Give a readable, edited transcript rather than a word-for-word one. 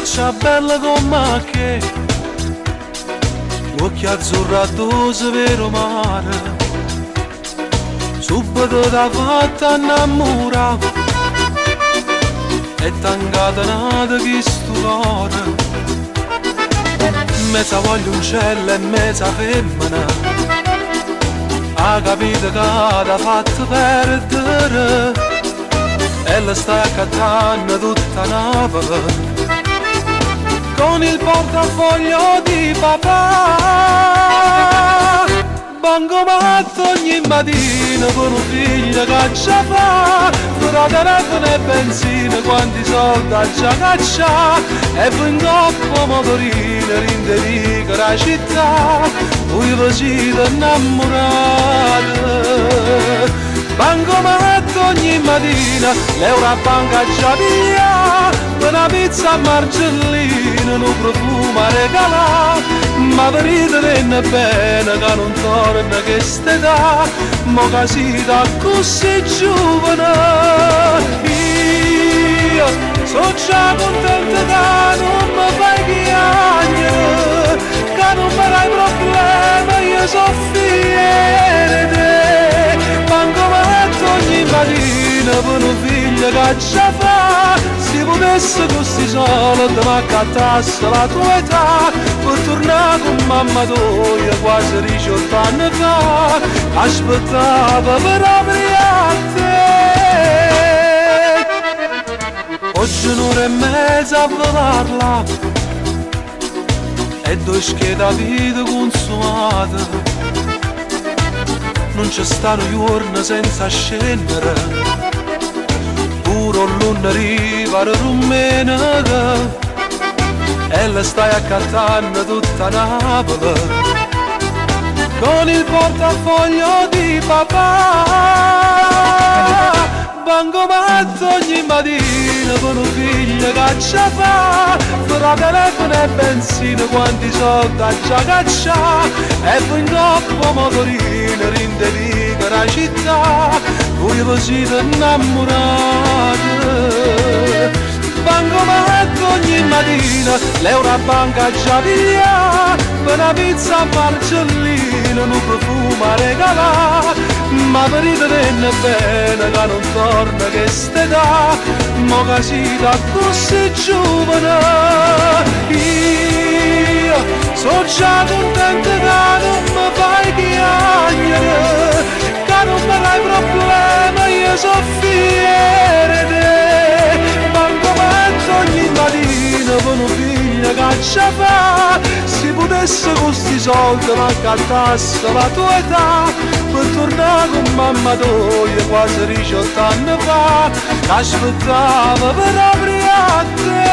faccia bella come che, occhi azzurri addosso vero mare, subito da fatta innamorata, e t'incatenata che sto cuore, mezza voglio un cielo e mezza femmina, ha capito che t'ha fatto perdere, e la stai accattando tutta nave con il portafoglio di papà. Bancomatto ogni mattina con un figlio che ci fa, tra telefono e benzina quanti soldi ha già cacciato, e vengo motorino rinterica la città, voi vi siete innamorati. Bancomatto ogni mattina, l'euro a banca già via, una pizza a margellino, un profumo a regalare, ma venite venne bene che non torna che st'età, mo che siete così giovane. Io sono già contento che non mi fai piangere, che non mi dai problema, io sono figlio di te. Bancomatto ogni mattina per un figlio che ci fa, se potesse così solo ti m'accattasse la tua età, per tornare con mamma tua quasi 18 anni fa, aspettava per aprire a te. Oggi un'ora e mezza a volarla, e due schede vita consumata, non c'è stato giorno senza scendere, pure l'una riva rumena, e la stai accattando tutta Napoli, con il portafoglio di papà. Bancomatto ogni mattina con un figlio che ci fa, tra telefono e benzina quanti soldi ha già cacciato, e poi in coppa motorino rinterica la città, voi vi siete innamorati. Bancomatto ogni mattina, l'euro a banca già via, per una pizza a margellino, un profumo a regalare, ma venite venne bene che non torna che st'età, mo che siete così giovane. Io sono già contento che non mi fai piangere, che non mi dai problema, io sono figlio di te. Bancomatto ogni mattina per un figlio che ci fa, se potesse con sti soldi m'accattasse la tua età, per tornare con mamma tua quasi 18 anni fa, che aspettava per aprire a te.